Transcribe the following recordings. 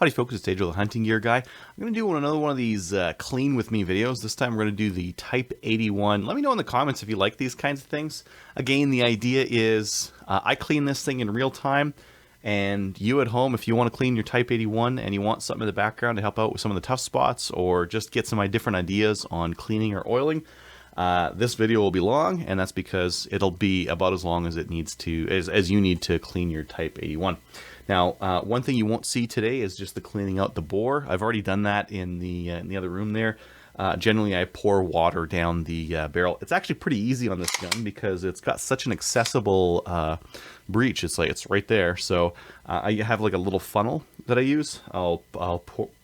Howdy folks, it's Angel, the Hunting Gear Guy. I'm going to do another one of these clean with me videos. This time we're going to do the Type 81. Let me know in the comments if you like these kinds of things. Again, the idea is I clean this thing in real time, and you at home, if you want to clean your Type 81 and you want something in the background to help out with some of the tough spots or just get some different ideas on cleaning or oiling, this video will be long, and that's because it'll be about as long as it needs to, as you need to clean your Type 81. Now, one thing you won't see today is just the cleaning out the bore. I've already done that in the other room there. Generally, I pour water down the barrel. It's actually pretty easy on this gun because it's got such an accessible breech. It's like it's right there. So I have like a little funnel that I use. I'll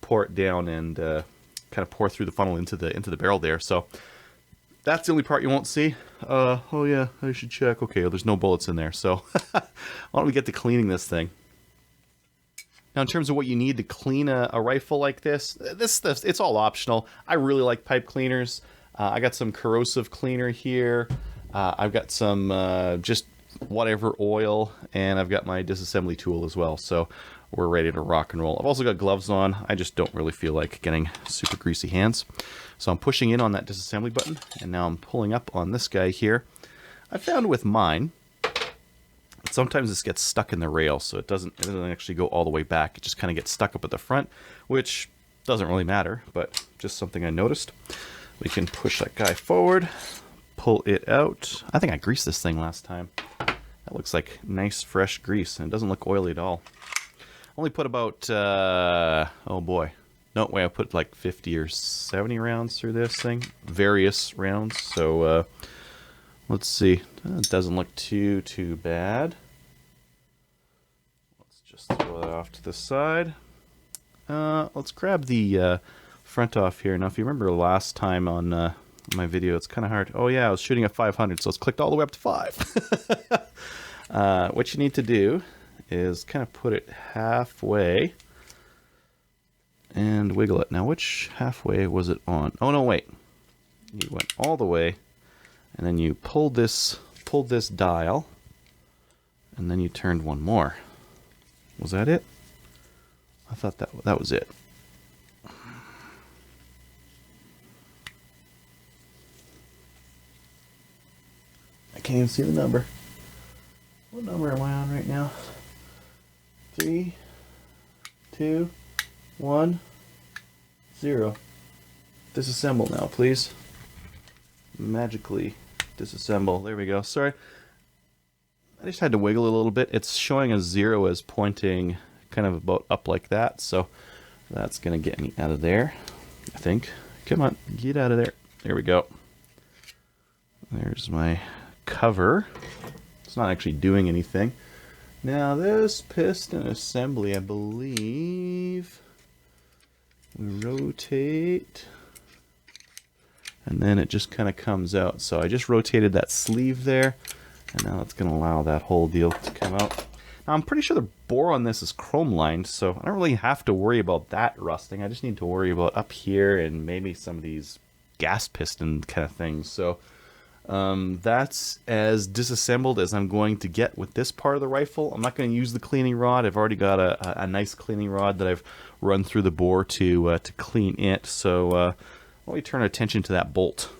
pour it down and kind of pour through the funnel into the barrel there. So that's the only part you won't see. Oh yeah, I should check. Okay, well, there's no bullets in there. So why don't we get to cleaning this thing? Now, in terms of what you need to clean a rifle like this stuff, it's all optional. I really like pipe cleaners. I got some corrosive cleaner here. I've got some just whatever oil, and I've got my disassembly tool as well. So we're ready to rock and roll. I've also got gloves on. I just don't really feel like getting super greasy hands. So I'm pushing in on that disassembly button, and now I'm pulling up on this guy here. I found with mine, sometimes this gets stuck in the rail, so it doesn't actually go all the way back. It just kind of gets stuck up at the front, which doesn't really matter, but just something I noticed. We can push that guy forward, pull it out. I think I greased this thing last time. That looks like nice fresh grease, and it doesn't look oily at all. Only put about, oh boy. No, wait, I put like 50 or 70 rounds through this thing. Various rounds, so let's see. It doesn't look too bad. Let's just throw that off to the side. Let's grab the front off here. Now, if you remember last time on my video, it's kind of hard. Oh yeah, I was shooting at 500, so it's clicked all the way up to 5. What you need to do is kind of put it halfway and wiggle it. Now, which halfway was it on? Oh no, wait. You went all the way. And then you pulled this dial, and then you turned one more. Was that it? I thought that was it. I can't even see the number. What number am I on right now? 3, 2, 1, 0. Disassemble now, please. Magically disassemble. There we go. Sorry, I just had to wiggle it a little bit. It's showing a 0 as pointing kind of about up like that, so that's gonna get me out of there, I think. Come on, get out of there. There we go. There's my cover. It's not actually doing anything. Now this piston assembly, I believe, we rotate, and then it just kind of comes out. So I just rotated that sleeve there, and now it's going to allow that whole deal to come out. Now I'm pretty sure the bore on this is chrome lined, so I don't really have to worry about that rusting. I just need to worry about up here and maybe some of these gas piston kind of things. So that's as disassembled as I'm going to get with this part of the rifle. I'm not going to use the cleaning rod. I've already got a nice cleaning rod that I've run through the bore to clean it. So let me turn attention to that bolt.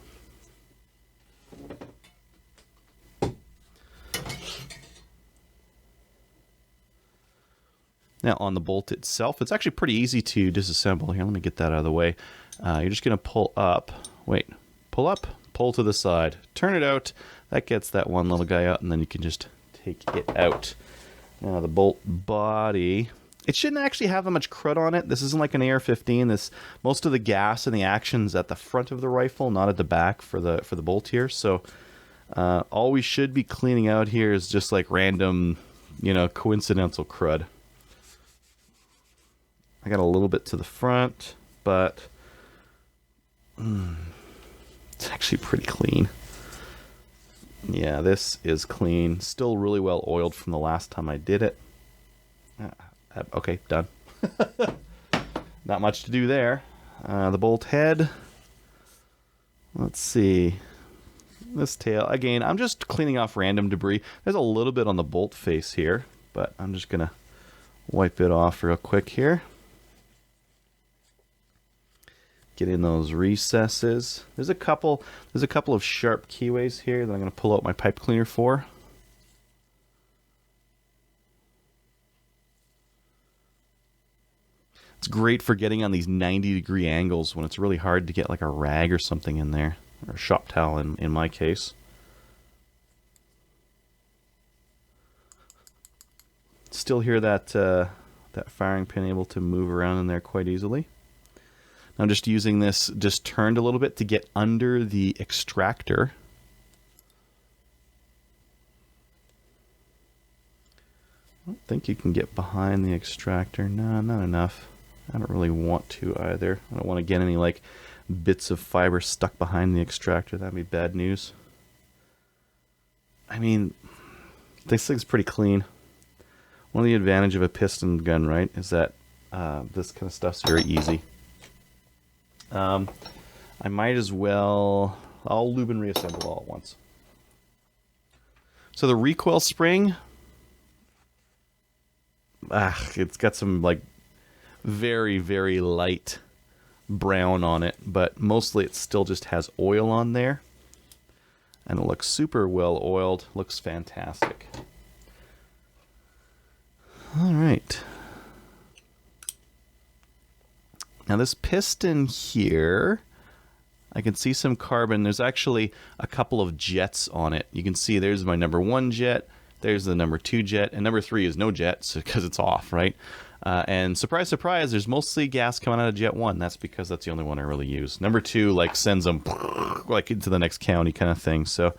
Now on the bolt itself, it's actually pretty easy to disassemble. Here, let me get that out of the way. You're just going to pull up. Wait, pull up, pull to the side, turn it out. That gets that one little guy out, and then you can just take it out. Now the bolt body, it shouldn't actually have that much crud on it. This isn't like an AR-15. Most of the gas and the action's at the front of the rifle, not at the back for the bolt here. So all we should be cleaning out here is just like random, coincidental crud. I got a little bit to the front, but it's actually pretty clean. Yeah, this is clean. Still really well oiled from the last time I did it. Okay, done. Not much to do there. The bolt head. Let's see. This tail, again, I'm just cleaning off random debris. There's a little bit on the bolt face here, but I'm just going to wipe it off real quick here. Get in those recesses. There's a couple of sharp keyways here that I'm going to pull out my pipe cleaner for. It's great for getting on these 90-degree angles when it's really hard to get like a rag or something in there, or a shop towel in my case. Still hear that that firing pin able to move around in there quite easily. I'm just using this just turned a little bit to get under the extractor. I don't think you can get behind the extractor. No, not enough. I don't really want to either. I don't want to get any like bits of fiber stuck behind the extractor. That'd be bad news. I mean, this thing's pretty clean. One of the advantage of a piston gun, right, is that this kind of stuff's very easy. I might as well, I'll lube and reassemble all at once. So the recoil spring, it's got some like very, very light brown on it, but mostly it still just has oil on there. And it looks super well oiled, looks fantastic. All right. Now this piston here, I can see some carbon. There's actually a couple of jets on it. You can see there's my number 1 jet, there's the number 2 jet, and number 3 is no jet because it's off, right? And surprise, surprise, there's mostly gas coming out of jet 1. That's because that's the only one I really use. Number 2 like sends them like into the next county kind of thing. So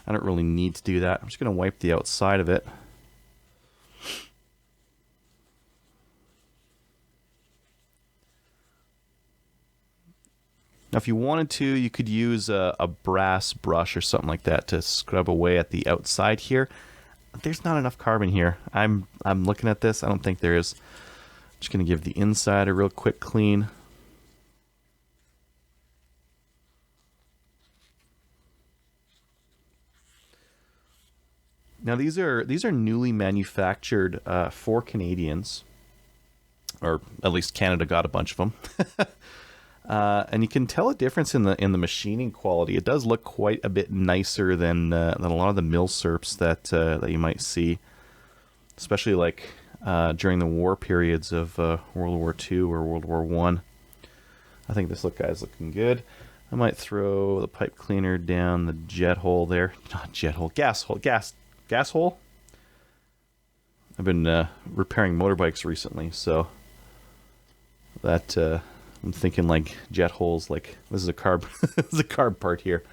I don't really need to do that. I'm just going to wipe the outside of it. Now, if you wanted to, you could use a brass brush or something like that to scrub away at the outside here. There's not enough carbon here. I'm looking at this. I don't think there is. I'm just going to give the inside a real quick clean. Now, these are newly manufactured for Canadians, or at least Canada got a bunch of them. And you can tell a difference in the machining quality. It does look quite a bit nicer than a lot of the mill serps that you might see, especially like during the war periods of World War II or World War I. I think this guy's looking good. I might throw the pipe cleaner down the jet hole there. Not jet hole, gas hole, gas hole. I've been repairing motorbikes recently, so that. I'm thinking like jet holes, like this is a carb, this is a carb part here.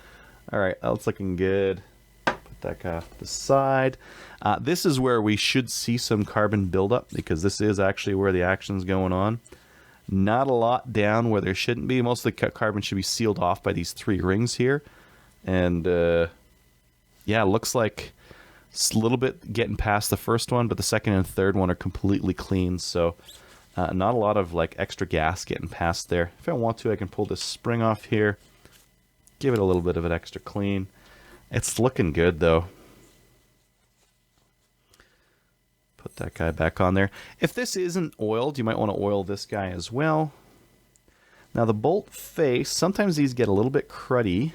All right, that's looking good. Put that guy off to the side. This is where we should see some carbon buildup because this is actually where the action's going on. Not a lot down where there shouldn't be. Most of the carbon should be sealed off by these 3 rings here. And yeah, it looks like it's a little bit getting past the first one, but the second and third one are completely clean. So not a lot of like extra gas getting past there. If I want to, I can pull this spring off here, give it a little bit of an extra clean. It's looking good though. Put that guy back on there. If this isn't oiled, you might want to oil this guy as well. Now the bolt face, sometimes these get a little bit cruddy,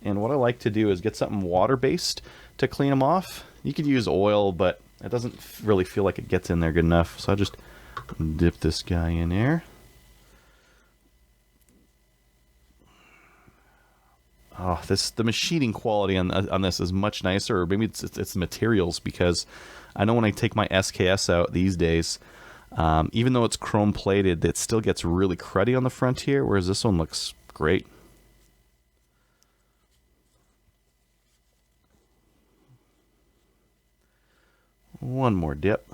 and what I like to do is get something water-based to clean them off. You could use oil, but it doesn't really feel like it gets in there good enough, so I just dip this guy in there. Oh, the machining quality on this is much nicer, or maybe it's the materials, because I know when I take my SKS out these days, even though it's chrome plated, it still gets really cruddy on the front here, whereas this one looks great. One more dip.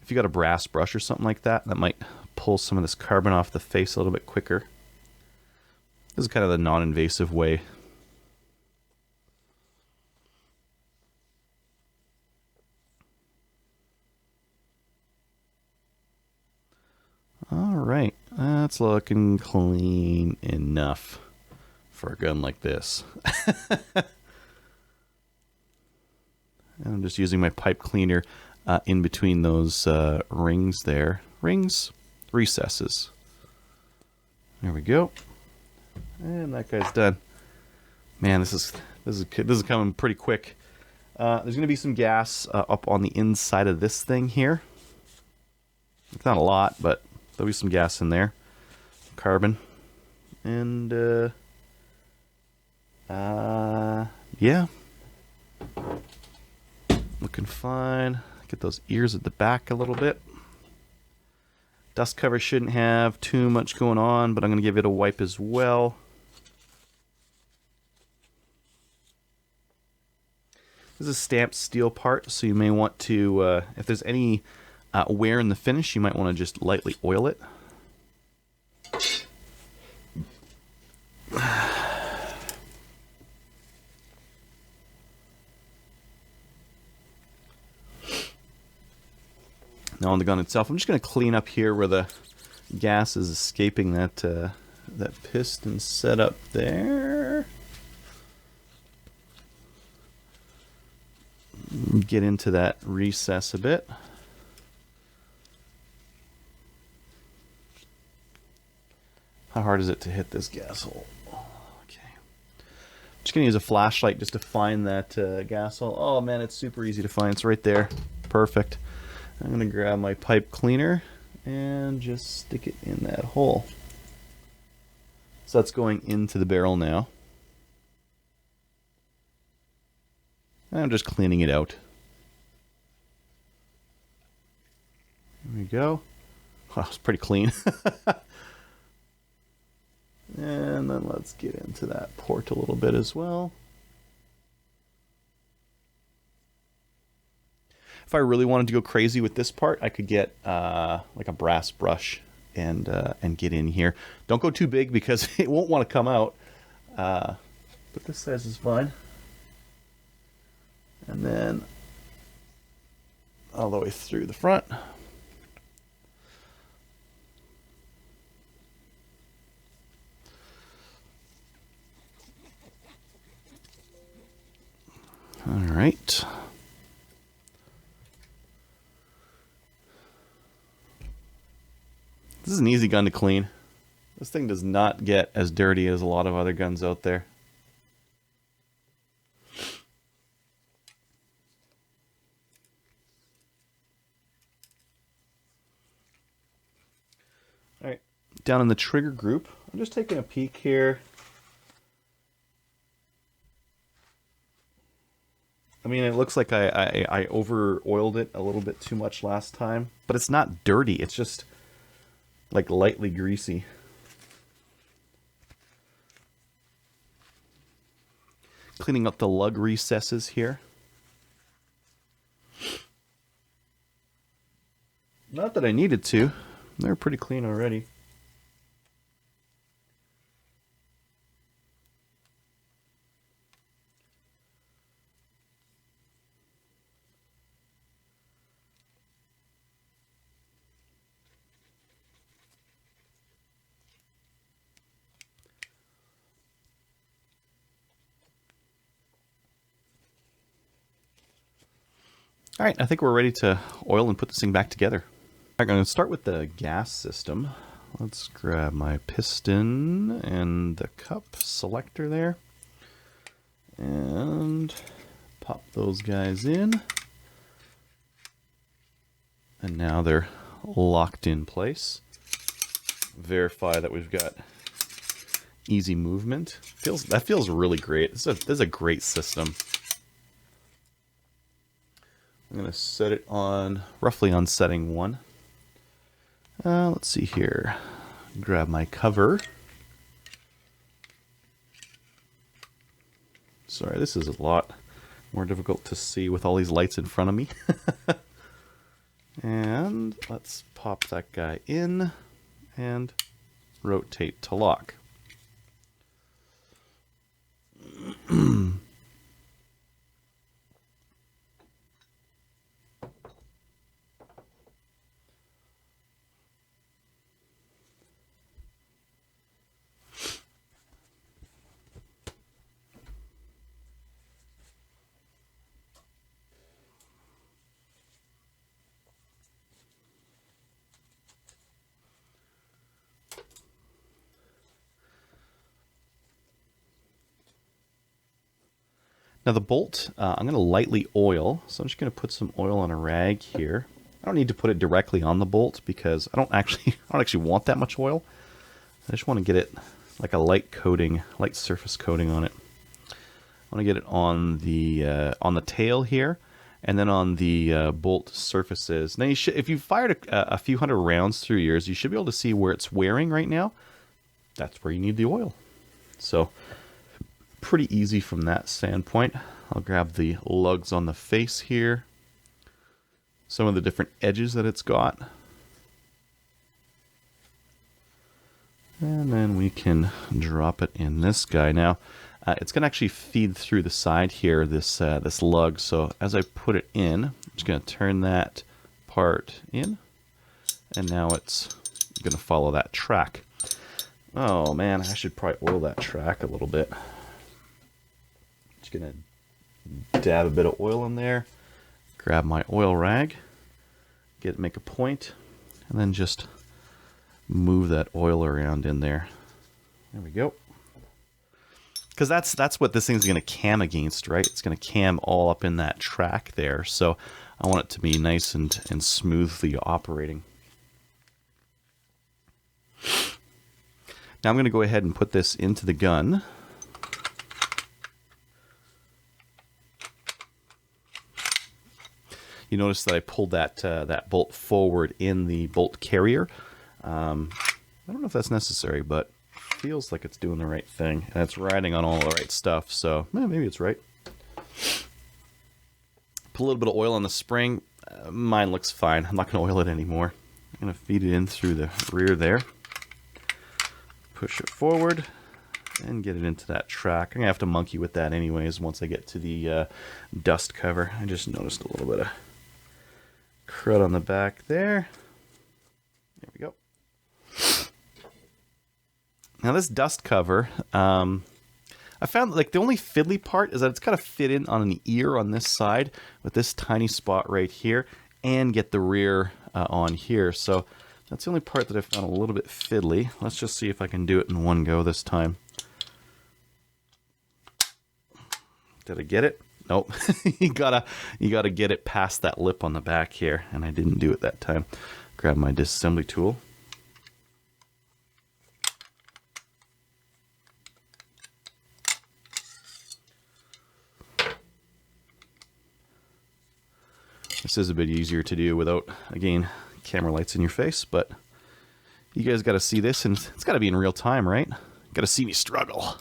If you got a brass brush or something like that, that might pull some of this carbon off the face a little bit quicker. This is kind of the non-invasive way. All right, that's looking clean enough for a gun like this. And I'm just using my pipe cleaner in between those rings there. Rings? Recesses. There we go. And that guy's done. Man, this is coming pretty quick. There's going to be some gas up on the inside of this thing here. It's not a lot, but there'll be some gas in there. Carbon. And, yeah. Looking fine. Get those ears at the back a little bit. Dust cover shouldn't have too much going on, but I'm going to give it a wipe as well. This is a stamped steel part, so you may want to, if there's any wear in the finish, you might want to just lightly oil it. Now on the gun itself, I'm just going to clean up here where the gas is escaping that that piston setup there. Get into that recess a bit. How hard is it to hit this gas hole? Okay. I'm just going to use a flashlight just to find that gas hole. Oh man, it's super easy to find. It's right there. Perfect. I'm going to grab my pipe cleaner and just stick it in that hole. So that's going into the barrel now. I'm just cleaning it out. There we go. Oh, it's pretty clean. And then let's get into that port a little bit as well. If I really wanted to go crazy with this part, I could get like a brass brush and get in here. Don't go too big because it won't want to come out. But this size is fine. And then all the way through the front. All right. This is an easy gun to clean. This thing does not get as dirty as a lot of other guns out there. All right, down in the trigger group, I'm just taking a peek here. I mean, it looks like I over oiled it a little bit too much last time, but it's not dirty. It's just like lightly greasy. Cleaning up the lug recesses here. Not that I needed to. They're pretty clean already. All right, I think we're ready to oil and put this thing back together. I'm going to start with the gas system. Let's grab my piston and the cup selector there. And pop those guys in. And now they're locked in place. Verify that we've got easy movement. That feels really great. This is a great system. I'm going to set it on, roughly on setting 1. Let's see here. Grab my cover. Sorry, this is a lot more difficult to see with all these lights in front of me. And let's pop that guy in and rotate to lock. Now the bolt, I'm going to lightly oil, so I'm just going to put some oil on a rag here. I don't need to put it directly on the bolt because I don't actually want that much oil. I just want to get it like a light coating, light surface coating on it. I want to get it on the tail here, and then on the bolt surfaces. Now, if you fired a few hundred rounds through yours, you should be able to see where it's wearing right now. That's where you need the oil. So, pretty easy from that standpoint. I'll grab the lugs on the face here. Some of the different edges that it's got. And then we can drop it in this guy. Now, it's going to actually feed through the side here, this lug. So as I put it in, I'm just going to turn that part in. And now it's going to follow that track. Oh man, I should probably oil that track a little bit. Just going to dab a bit of oil in there. Grab my oil rag. Make a point. And then just move that oil around in there. There we go. Because that's what this thing's going to cam against, right? It's going to cam all up in that track there. So I want it to be nice and smoothly operating. Now I'm going to go ahead and put this into the gun. You notice that I pulled that bolt forward in the bolt carrier. I don't know if that's necessary, but feels like it's doing the right thing, and it's riding on all the right stuff, so maybe it's right. Put a little bit of oil on the spring. Mine looks fine. I'm not going to oil it anymore. I'm going to feed it in through the rear there. Push it forward and get it into that track. I'm going to have to monkey with that anyways once I get to the dust cover. I just noticed a little bit of crud on the back there. There we go. Now this dust cover, I found like the only fiddly part is that it's got to fit in on an ear on this side with this tiny spot right here and get the rear on here. So that's the only part that I found a little bit fiddly. Let's just see if I can do it in one go this time. Did I get it? Nope. you gotta get it past that lip on the back here, and I didn't do it that time. Grab my disassembly tool. This is a bit easier to do without, again, camera lights in your face, but you guys got to see this, and it's got to be in real time, right? Got to see me struggle.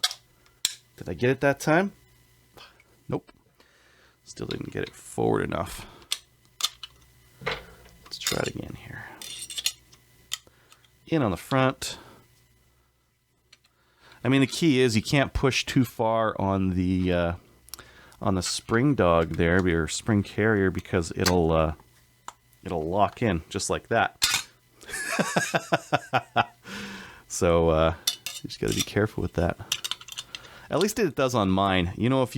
Did I get it that time? Nope. Still didn't get it forward enough. Let's try it again here. In on the front. I mean, the key is you can't push too far on the spring dog there, or spring carrier, because it'll lock in just like that. So you just got to be careful with that. At least it does on mine. You know,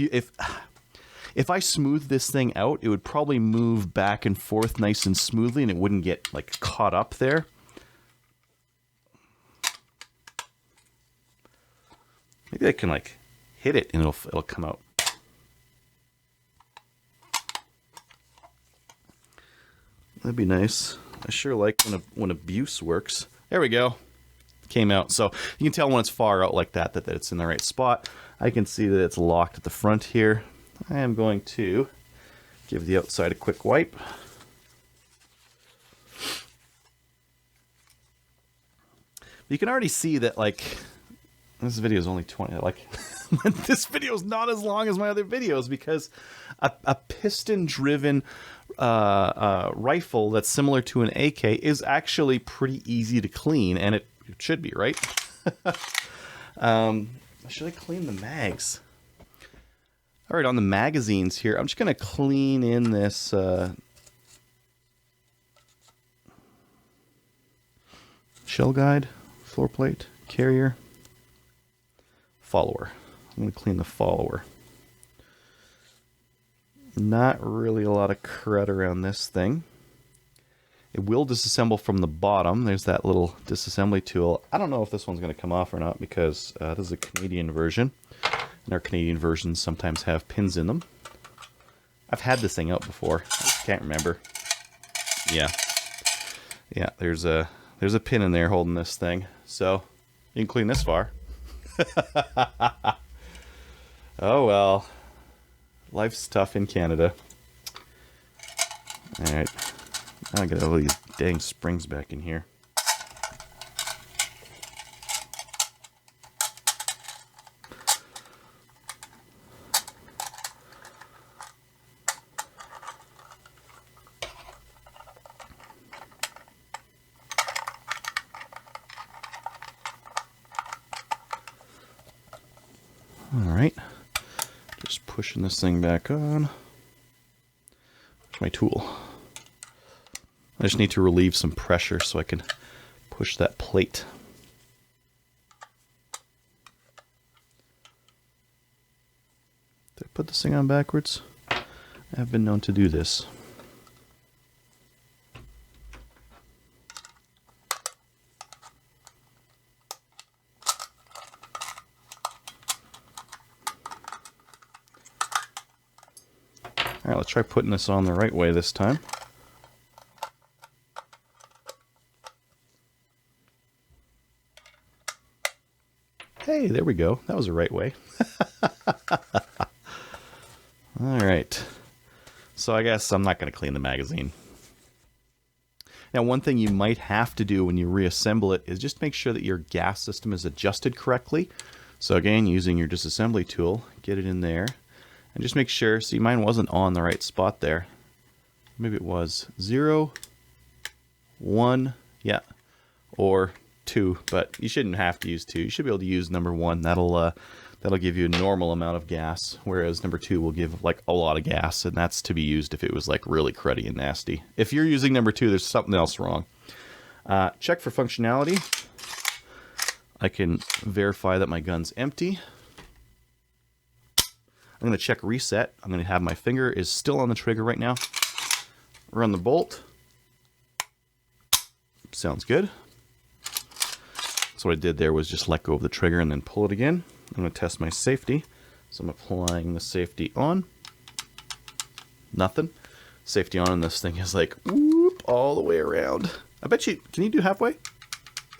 if I smooth this thing out, it would probably move back and forth nice and smoothly, and it wouldn't get like caught up there. Maybe I can like hit it and it'll come out. That'd be nice. I sure like when abuse works. There we go. Came out. So you can tell when it's far out like that it's in the right spot. I can see that it's locked at the front here. I am going to give the outside a quick wipe. You can already see that, like, this video is only 20. Like, this video is not as long as my other videos because a piston-driven rifle that's similar to an AK is actually pretty easy to clean, and it should be, right? Should I clean the mags? All right, on the magazines here, I'm just going to clean in this shell guide, floor plate, carrier, follower. I'm going to clean the follower. Not really a lot of crud around this thing. It will disassemble from the bottom. There's that little disassembly tool. I don't know if this one's going to come off or not because this is a Canadian version. And our Canadian versions sometimes have pins in them. I've had this thing out before. I just can't remember. Yeah. Yeah, there's a pin in there holding this thing. So you can clean this far. Oh well. Life's tough in Canada. Alright. Now I got all these dang springs back in here. Alright, just pushing this thing back on. Where's my tool? I just need to relieve some pressure so I can push that plate. Did I put this thing on backwards? I have been known to do this. Alright, let's try putting this on the right way this time. Hey, there we go. That was the right way. Alright. So I guess I'm not going to clean the magazine. Now, one thing you might have to do when you reassemble it is just make sure that your gas system is adjusted correctly. So again, using your disassembly tool, get it in there. And just make sure, see, mine wasn't on the right spot there. Maybe it was 0, 1, yeah, or 2, but you shouldn't have to use 2. You should be able to use number 1. That'll give you a normal amount of gas, whereas number 2 will give like a lot of gas, and that's to be used if it was like really cruddy and nasty. If you're using number 2, there's something else wrong. Check for functionality. I can verify that my gun's empty. I'm going to check reset. I'm going to have my finger is still on the trigger right now. Run the bolt. Sounds good. So what I did there was just let go of the trigger and then pull it again. I'm going to test my safety. So I'm applying the safety on. Nothing. Safety on, and this thing is like whoop all the way around. I bet you, can you do halfway?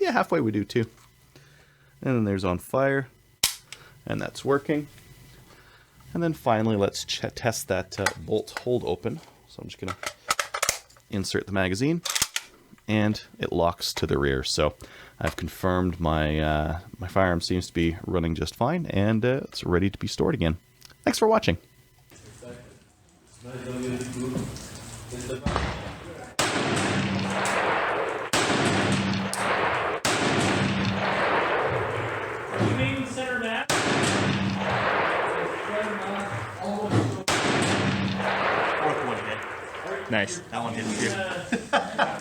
Yeah, halfway we do too. And then there's on fire. And that's working. And then finally, let's test that bolt hold open. So I'm just going to insert the magazine, and it locks to the rear. So I've confirmed my my firearm seems to be running just fine, and it's ready to be stored again. Thanks for watching. Nice. That one didn't do.